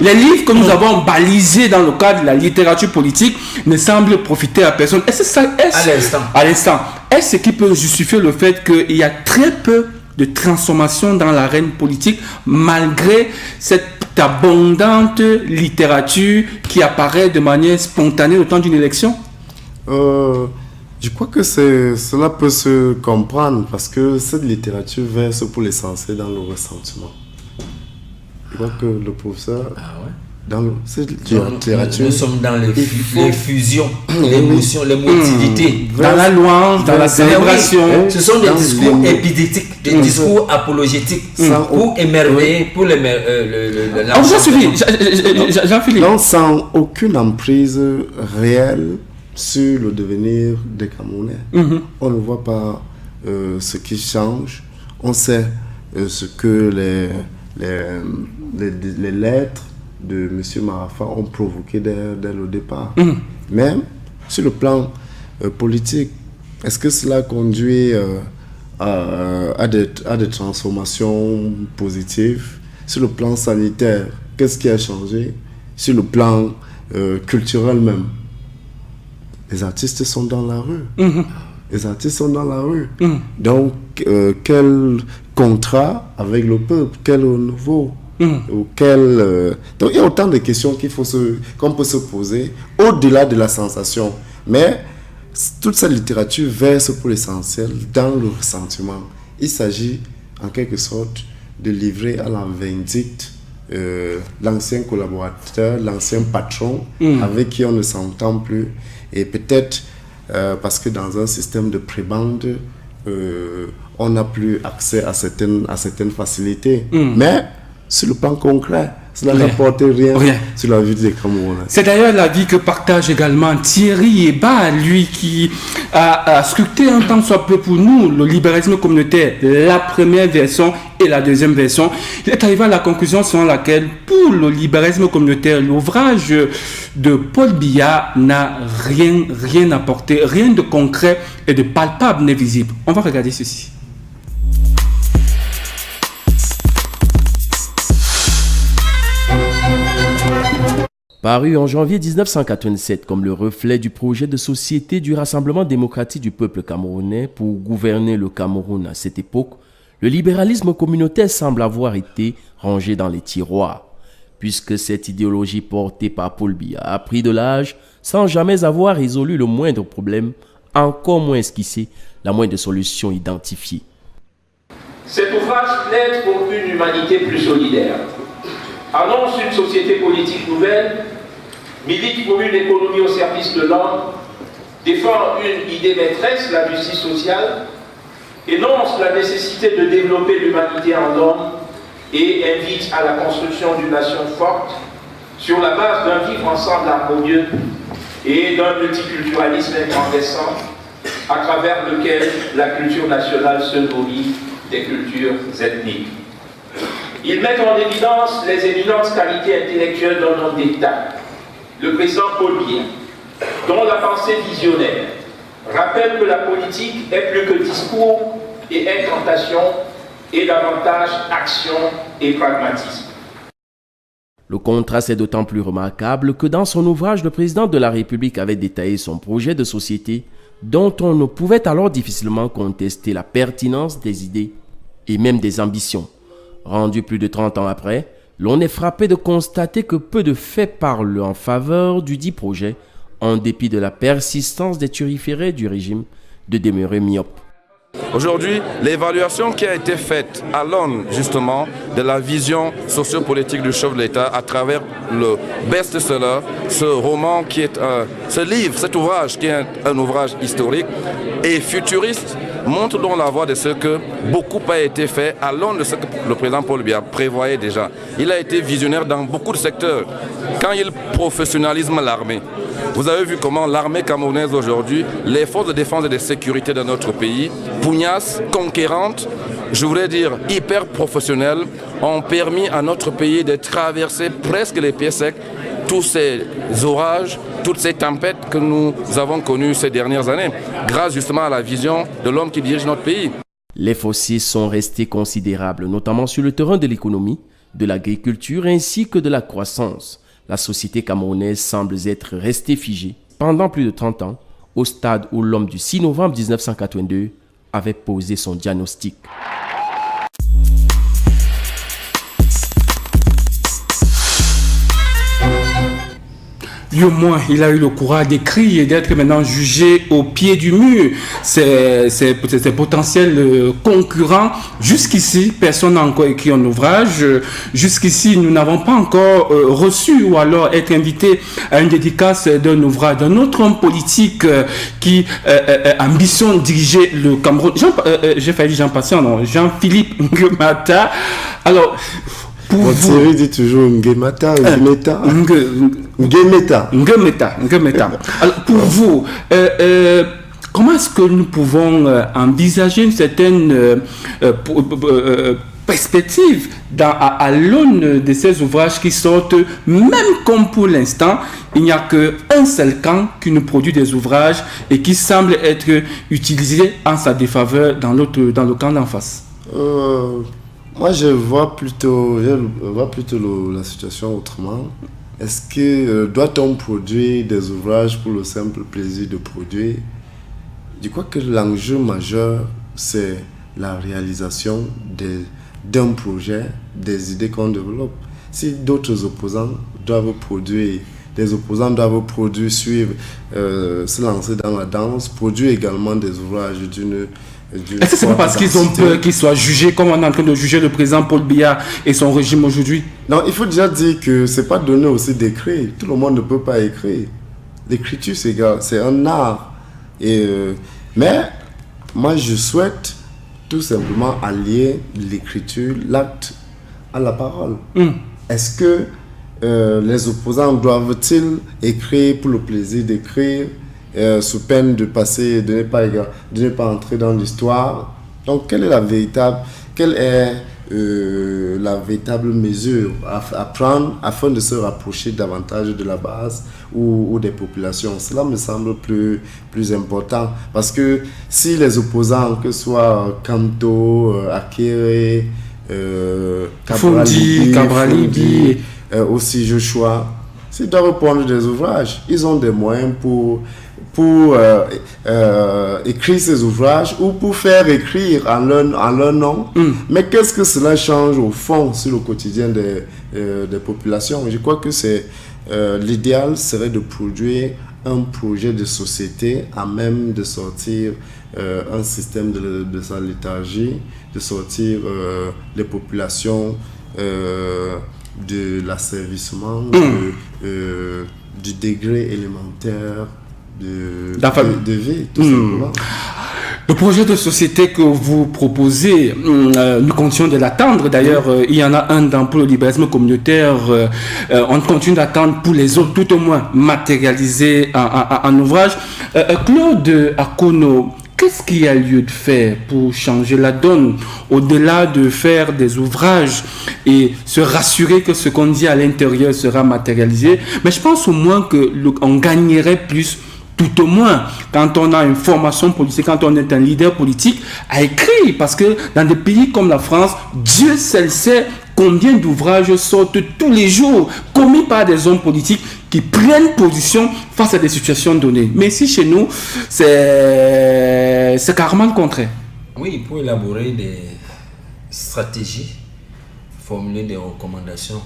Les livres que nous avons balisés dans le cadre de la littérature politique ne semblent profiter à personne. À l'instant. Est-ce qui peut justifier le fait qu'il y a très peu de transformation dans l'arène politique malgré cette abondante littérature qui apparaît de manière spontanée au temps d'une élection? Je crois que cela peut se comprendre parce que cette littérature verse pour l'essentiel dans le ressentiment. Je crois que le professeur... Dans cette littérature, nous sommes dans les fusions, l'émotion, l'émotivité. Dans la louange, dans la célébration. Ce sont des discours épidétiques, des discours apologétiques pour émerveiller, pour on vous a suivi, Jean-Philippe. Non, sans aucune emprise réelle sur le devenir des Camerounais. On ne voit pas ce qui change. On sait ce que les lettres de M. Marafa ont provoqué dès le départ. Même sur le plan politique, est-ce que cela conduit à des transformations positives? Sur le plan sanitaire, qu'est-ce qui a changé? Sur le plan culturel même, les artistes sont dans la rue. Les artistes sont dans la rue. Donc, quel contrat avec le peuple? Quel renouveau? Donc il y a autant de questions qu'on peut se poser au-delà de la sensation. Mais toute cette littérature verse pour l'essentiel dans le ressentiment. Il s'agit en quelque sorte de livrer à la vindicte l'ancien collaborateur, l'ancien patron avec qui on ne s'entend plus. Et peut-être parce que dans un système de prébande, on n'a plus accès à certaines facilités. Mais sur le plan concret, cela n'apporte rien sur la vie des Camerounais. C'est d'ailleurs l'avis que partage également Thierry Eba, lui qui a scruté un temps soit peu pour nous le libéralisme communautaire, la première version et la deuxième version. Il est arrivé à la conclusion selon laquelle, pour le libéralisme communautaire, l'ouvrage de Paul Biya n'a rien apporté, rien de concret et de palpable n'est visible. On va regarder ceci. Paru en janvier 1987 comme le reflet du projet de société du Rassemblement démocratique du peuple camerounais pour gouverner le Cameroun à cette époque, le libéralisme communautaire semble avoir été rangé dans les tiroirs, puisque cette idéologie portée par Paul Biya a pris de l'âge sans jamais avoir résolu le moindre problème, encore moins esquissé la moindre solution identifiée. Cet ouvrage plaide pour une humanité plus solidaire, annonce une société politique nouvelle, milite pour une économie au service de l'homme, défend une idée maîtresse, la justice sociale, énonce la nécessité de développer l'humanité en l'homme et invite à la construction d'une nation forte sur la base d'un vivre ensemble harmonieux et d'un multiculturalisme incandescent à travers lequel la culture nationale se nourrit des cultures ethniques. Ils mettent en évidence les éminentes qualités intellectuelles d'un homme d'État, le président Paul Biya, dont la pensée visionnaire rappelle que la politique est plus que discours et incantation, et davantage action et pragmatisme. Le contraste est d'autant plus remarquable que dans son ouvrage, le président de la République avait détaillé son projet de société dont on ne pouvait alors difficilement contester la pertinence des idées et même des ambitions. Rendu plus de 30 ans après, l'on est frappé de constater que peu de faits parlent en faveur du dit projet, en dépit de la persistance des turiférés du régime de demeurer myope. Aujourd'hui, l'évaluation qui a été faite à l'aune justement de la vision sociopolitique du chef de l'État à travers le best-seller, ce roman qui est ce livre, cet ouvrage qui est un ouvrage historique et futuriste, montre donc la voie de ce que beaucoup a été fait à l'aune de ce que le président Paul Biya prévoyait déjà. Il a été visionnaire dans beaucoup de secteurs. Quand il professionnalise l'armée, vous avez vu comment l'armée camerounaise aujourd'hui, les forces de défense et de sécurité de notre pays, pugnaces, conquérantes, je voudrais dire hyper professionnelles, ont permis à notre pays de traverser presque les pieds secs tous ces orages, toutes ces tempêtes que nous avons connues ces dernières années, grâce justement à la vision de l'homme qui dirige notre pays. Les fossés sont restés considérables, notamment sur le terrain de l'économie, de l'agriculture ainsi que de la croissance. La société camerounaise semble être restée figée pendant plus de 30 ans, au stade où l'homme du 6 novembre 1982 avait posé son diagnostic. Lui au moins, il a eu le courage d'écrire et d'être maintenant jugé au pied du mur. Ses potentiels concurrents, jusqu'ici, personne n'a encore écrit un ouvrage. Jusqu'ici, nous n'avons pas encore reçu ou alors être invité à une dédicace d'un ouvrage d'un autre homme politique qui ambitionne diriger le Cameroun. J'ai failli dire Jean-Patient, non, Jean-Philippe Nguemata. Alors, pour Bon, vous... Thierry dit toujours Nguemata, Nguemeta. Alors, pour vous, comment est-ce que nous pouvons envisager une certaine perspective à l'aune de ces ouvrages qui sortent, même comme pour l'instant, il n'y a qu'un seul camp qui nous produit des ouvrages et qui semble être utilisé en sa défaveur dans le camp d'en face? Moi, je vois plutôt la situation autrement. Est-ce que doit-on produire des ouvrages pour le simple plaisir de produire? Je crois que l'enjeu majeur, c'est la réalisation d'un projet, des idées qu'on développe. Si d'autres opposants doivent produire, suivre, se lancer dans la danse, produire également des ouvrages est-ce que c'est pas parce qu'ils ont peur qu'ils soient jugés comme on est en train de juger le président Paul Biya et son régime aujourd'hui? Non, il faut déjà dire que c'est pas donné aussi d'écrire. Tout le monde ne peut pas écrire. L'écriture, c'est un art. Mais moi, je souhaite tout simplement allier l'écriture, l'acte à la parole. Est-ce que les opposants doivent-ils écrire pour le plaisir d'écrire, sous peine de ne pas entrer dans l'histoire? Donc, quelle est la véritable mesure à prendre afin de se rapprocher davantage de la base ou des populations? Cela me semble plus important, parce que si les opposants, que ce soit Kanto, Akere, Cabralibi, aussi Joshua, s'ils doivent prendre des ouvrages, ils ont des moyens pour écrire ces ouvrages ou pour faire écrire en leur nom. Mais qu'est-ce que cela change au fond sur le quotidien des populations? Je crois que l'idéal serait de produire un projet de société à même de sortir un système de sa léthargie, de sortir les populations de l'asservissement, du degré élémentaire de vie, tout simplement. Le projet de société que vous proposez, nous continuons de l'attendre. D'ailleurs, il y en a un pour le libéralisme communautaire. On continue d'attendre pour les autres, tout au moins matérialisés en ouvrage. Claude Akono, que qu'est-ce qu'il y a lieu de faire pour changer la donne, au-delà de faire des ouvrages et se rassurer que ce qu'on dit à l'intérieur sera matérialisé? Mais je pense au moins qu'on gagnerait plus, tout au moins, quand on a une formation politique, quand on est un leader politique, à écrire. Parce que dans des pays comme la France, Dieu seul sait combien d'ouvrages sortent tous les jours, commis par des hommes politiques qui prennent position face à des situations données. Mais ici, chez nous, c'est carrément le contraire. Oui, pour élaborer des stratégies, formuler des recommandations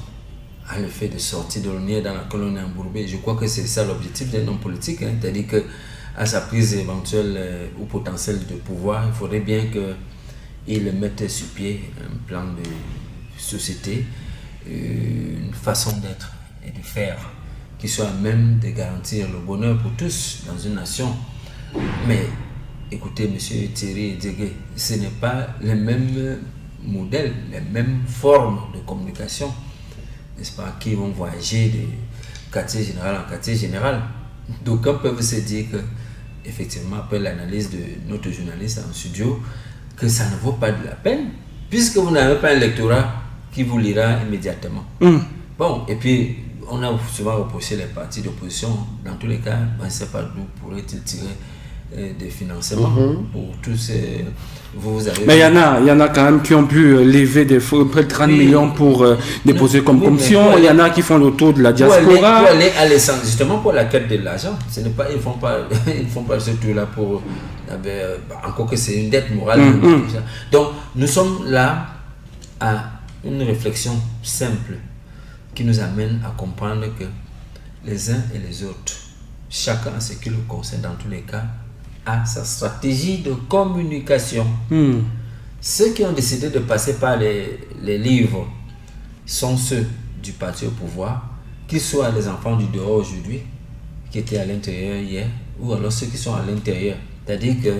à l'effet de sortir de l'ornière dans laquelle on est embourbé. Je crois que c'est ça l'objectif d'un homme politique, c'est-à-dire qu'à sa prise éventuelle ou potentielle de pouvoir, il faudrait bien qu'il mette sur pied un plan de société, une façon d'être et de faire qui soit à même de garantir le bonheur pour tous dans une nation. Mais écoutez, M. Thierry Diegué, ce n'est pas les mêmes modèles, les mêmes formes de communication, n'est-ce pas, qui vont voyager de quartier général en quartier général. D'aucuns peuvent se dire que, effectivement, après l'analyse de notre journaliste en studio, que ça ne vaut pas de la peine, puisque vous n'avez pas un lectorat qui vous lira immédiatement. Bon, et puis, on a souvent reproché les partis d'opposition. Dans tous les cas, on ne sait pas d'où pourrait-il tirer des financements pour tous ces... Vous avez... Mais il y en a quand même qui ont pu lever près de 30 millions pour déposer comme commission. Il y en a qui font le tour de la diaspora. Pour aller à l'essence, justement pour la quête de l'argent. Ce n'est pas, ils ne font pas ce tour-là pour... encore que c'est une dette morale. Donc, nous sommes là à une réflexion simple qui nous amène à comprendre que les uns et les autres, chacun ce qui le concerne dans tous les cas, a sa stratégie de communication. Ceux qui ont décidé de passer par les livres sont ceux du parti au pouvoir, qu'ils soient les enfants du dehors aujourd'hui, qui étaient à l'intérieur hier, ou alors ceux qui sont à l'intérieur. C'est-à-dire que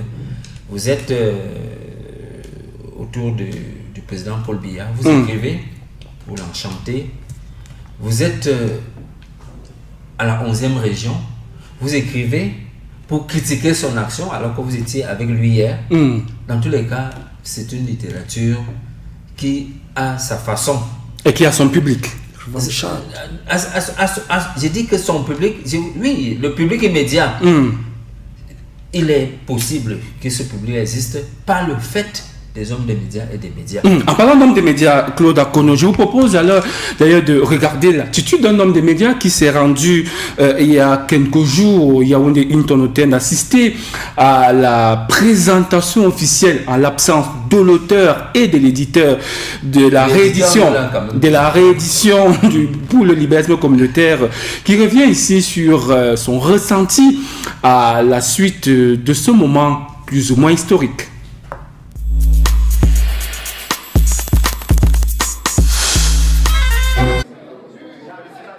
vous êtes autour du président Paul Biya, vous écrivez pour l'enchanter, vous êtes à la 11e région, vous écrivez pour critiquer son action alors que vous étiez avec lui hier. Dans tous les cas, c'est une littérature qui a sa façon. Et qui a son public. J'ai dit que son public, oui, le public immédiat, il est possible que ce public existe par le fait des hommes des médias et des médias. En parlant d'hommes des médias, Claude Akono, je vous propose alors d'ailleurs de regarder l'attitude d'un homme des médias qui s'est rendu il y a quelques jours au Yaoundé Hinton Hotel d'assister à la présentation officielle en l'absence de l'auteur et de l'éditeur de la réédition pour le libéralisme communautaire, qui revient ici sur son ressenti à la suite de ce moment plus ou moins historique.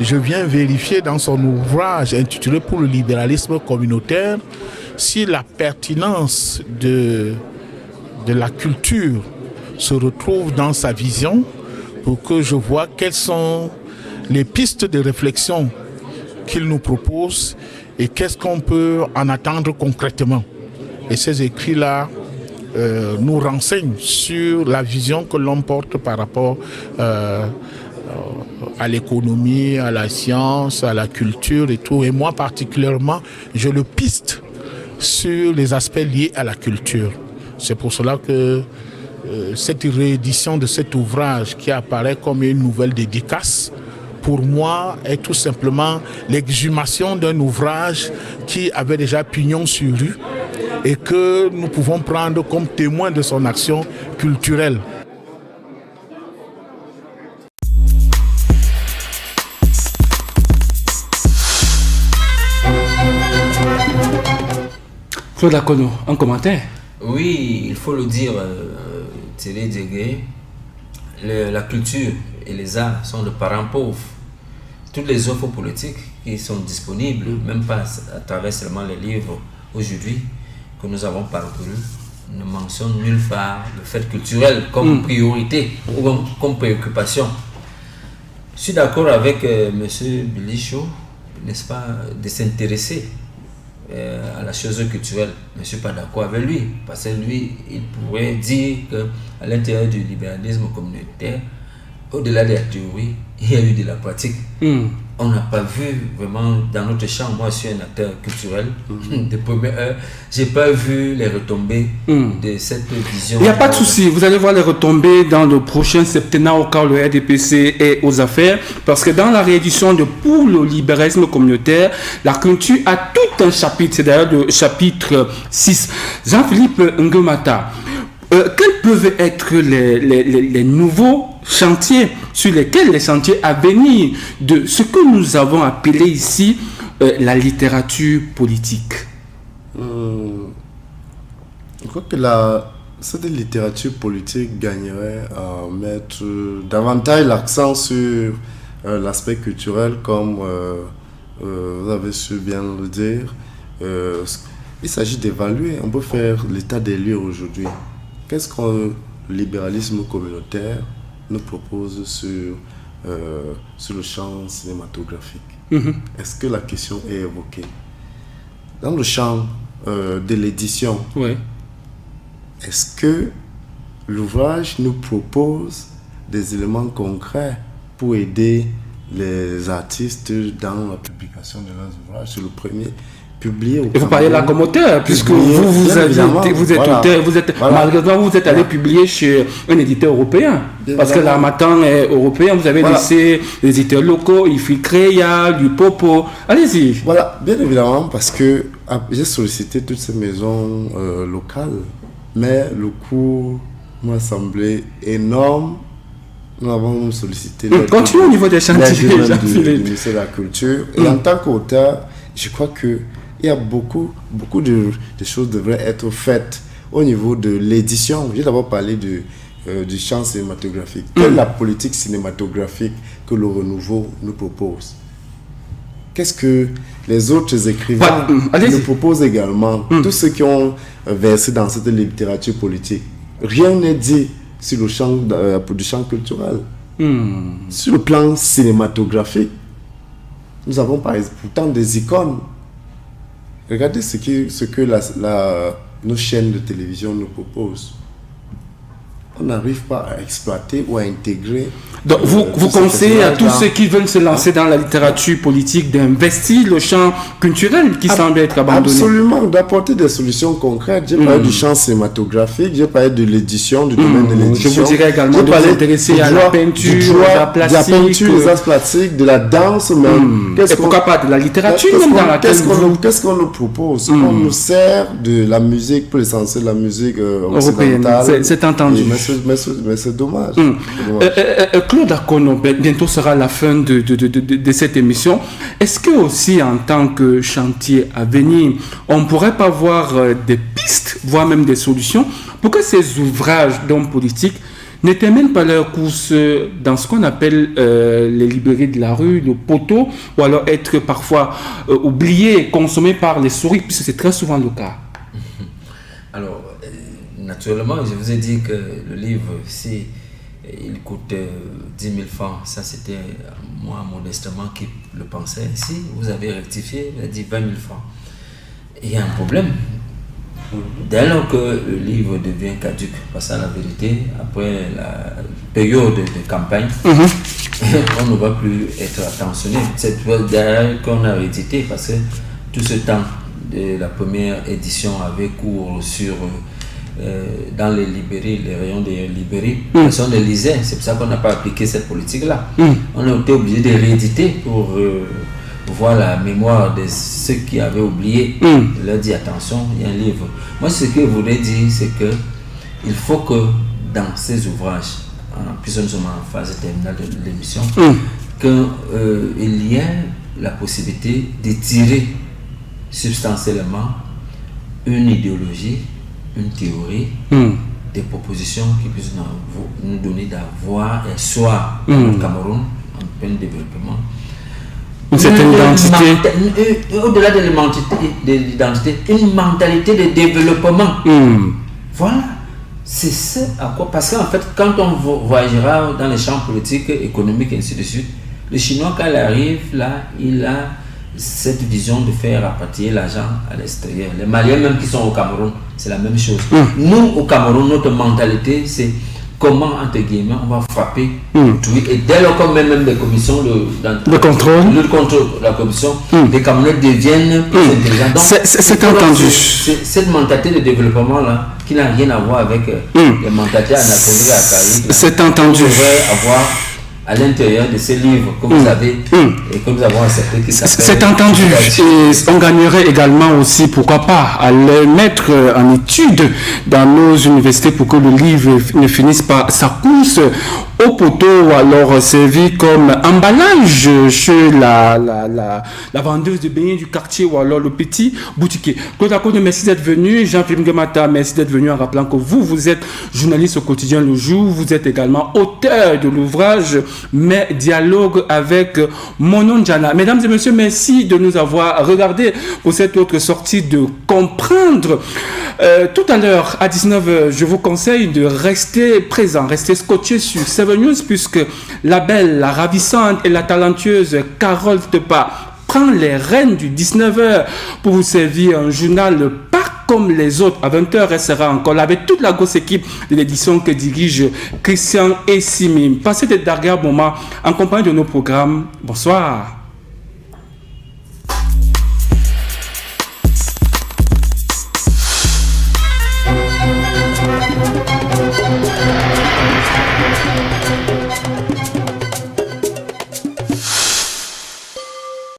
Je viens vérifier dans son ouvrage intitulé Pour le libéralisme communautaire si la pertinence de la culture se retrouve dans sa vision, pour que je vois quelles sont les pistes de réflexion qu'il nous propose et qu'est-ce qu'on peut en attendre concrètement. Et ces écrits-là nous renseignent sur la vision que l'on porte par rapport à l'économie, à la science, à la culture et tout. Et moi particulièrement, je le piste sur les aspects liés à la culture. C'est pour cela que cette réédition de cet ouvrage qui apparaît comme une nouvelle dédicace, pour moi, est tout simplement l'exhumation d'un ouvrage qui avait déjà pignon sur rue et que nous pouvons prendre comme témoin de son action culturelle. Claude Akono, un commentaire? Oui, il faut le dire, Thierry Diegué, la culture et les arts sont de parents pauvres. Toutes les offres politiques qui sont disponibles, même pas à travers seulement les livres aujourd'hui que nous avons parcourus, ne mentionnent nulle part le fait culturel comme priorité ou comme préoccupation. Je suis d'accord avec M. Bilichot, n'est-ce pas, de s'intéresser à la chose culturelle, je ne suis pas d'accord avec lui. Parce que lui, il pourrait dire qu'à l'intérieur du libéralisme communautaire, au-delà de la théorie, il y a eu de la pratique. On n'a pas vu vraiment dans notre champ, moi je suis un acteur culturel de première heure, j'ai pas vu les retombées de cette vision. Il n'y a pas de souci, vous allez voir les retombées dans le prochain septennat au cas où le RDPC est aux affaires, parce que dans la réédition de Pour le libéralisme communautaire, la culture a tout un chapitre, c'est d'ailleurs le chapitre 6. Jean-Philippe Nguemata, quels peuvent être les nouveaux chantiers sur lesquels les chantiers à venir de ce que nous avons appelé ici la littérature politique? Je crois que cette littérature politique gagnerait à mettre davantage l'accent sur l'aspect culturel, comme vous avez su bien le dire. Il s'agit d'évaluer, on peut faire l'état des lieux aujourd'hui. Qu'est-ce que le libéralisme communautaire nous propose sur le champ cinématographique? Est-ce que la question est évoquée? Dans le champ de l'édition, est-ce que l'ouvrage nous propose des éléments concrets pour aider les artistes dans la publication de leurs ouvrages? C'est le premier. Et vous parlez là comme auteur, puisque vous êtes auteur, malheureusement vous êtes allé publier chez un éditeur européen, parce que l'Harmattan est européen, vous avez laissé les éditeurs locaux, Créa, du Popo, allez-y. Voilà, bien évidemment, parce que j'ai sollicité toutes ces maisons locales, mais le coût m'a semblé énorme. Nous avons sollicité continue au niveau des chantiers du ministère de la Culture, et en tant qu'auteur, je crois que il y a beaucoup de choses devraient être faites au niveau de l'édition. J'ai d'abord parlé du champ cinématographique. Quelle est la politique cinématographique que le renouveau nous propose? Qu'est-ce que les autres écrivains nous proposent également? Tous ceux qui ont versé dans cette littérature politique. Rien n'est dit sur le champ du champ culturel. Sur le plan cinématographique, nous avons par exemple pourtant des icônes. Regardez ce que nos chaînes de télévision nous proposent. On n'arrive pas à exploiter ou à intégrer. Donc vous conseillez à tous ceux qui veulent se lancer dans la littérature politique d'investir le champ culturel qui semble être abandonné. Absolument, d'apporter des solutions concrètes. J'ai parlé du champ cinématographique, j'ai parlé de l'édition, du domaine de l'édition. Je vous dirais également de vous intéresser à la peinture, aux arts plastiques, les arts plastiques, de la danse même. Et pourquoi pas de la littérature même dans laquelle qu'est-ce qu'on nous propose? On nous sert de la musique, pour l'essentiel de la musique occidentale. C'est entendu. Mais c'est dommage. Claude Akono, bientôt sera la fin de cette émission. Est-ce que aussi en tant que chantier à venir, on ne pourrait pas voir des pistes, voire même des solutions pour que ces ouvrages d'hommes politiques ne terminent pas leur course dans ce qu'on appelle les librairies de la rue, le poteau, ou alors être parfois oubliés, consommés par les souris, puisque c'est très souvent le cas? Alors, naturellement, je vous ai dit que le livre, si il coûte 10 000 francs, ça c'était moi modestement qui le pensais. Si vous avez rectifié, vous avez dit 20 000 francs. Il y a un problème. Dès lors que le livre devient caduc, parce à la vérité, après la période de campagne, on ne va plus être attentionné. C'est d'ailleurs qu'on a réédité, parce que tout ce temps de la première édition avait cours sur dans les librairies, les rayons des librairies, personne ne lisait. C'est pour ça qu'on n'a pas appliqué cette politique-là. On a été obligé de rééditer pour voir la mémoire de ceux qui avaient oublié. Je leur dis attention, il y a un livre. Moi, ce que je voudrais dire, c'est que il faut que dans ces ouvrages, puisque nous sommes en phase terminale de l'émission, qu'il y ait la possibilité de tirer substantiellement une idéologie, une théorie, des propositions qui puissent nous donner d'avoir et soit au Cameroun en plein développement. Une certaine identité. Au-delà de l'identité, une mentalité de développement. Voilà. C'est ça à quoi. Parce qu'en fait, quand on voyagera dans les champs politiques, économiques et ainsi de suite, le Chinois, quand il arrive là, il a cette vision de faire rapatrier l'argent à l'extérieur. Les Maliens même qui sont au Cameroun, c'est la même chose. Nous, au Cameroun, notre mentalité, c'est comment, entre guillemets, on va frapper le tweet. Et dès lors qu'on met même des commissions de contrôle, la commission, les Camerounais deviennent plus intelligents. Donc, c'est entendu. Cette mentalité de développement-là, qui n'a rien à voir avec les mentalités anachroniques et archaïques. C'est entendu. On devrait avoir à l'intérieur de ces livres que vous avez et que nous avons accepté qui s'appelle. C'est entendu. Et on gagnerait également aussi, pourquoi pas, à les mettre en étude dans nos universités pour que le livre ne finisse pas sa course au poteau, ou alors servi comme emballage chez la vendeuse de beignets du quartier, ou alors le petit boutiquier. Claude Akone, merci d'être venu. Jean-Philippe Ngemata, merci d'être venu, en rappelant que vous êtes journaliste au quotidien Le Jour. Vous êtes également auteur de l'ouvrage Mes dialogues avec Monon Njana. Mesdames et messieurs, merci de nous avoir regardés pour cette autre sortie de Comprendre. Tout à l'heure, à 19h, je vous conseille de rester présent, rester scotché sur 7 News, puisque la belle, la ravissante et la talentueuse Carole Tepa prend les rênes du 19h pour vous servir un journal pas comme les autres. À 20h, elle sera encore là avec toute la grosse équipe de l'édition que dirige Christian Essimi. Passez d'agréables moments en compagnie de nos programmes. Bonsoir.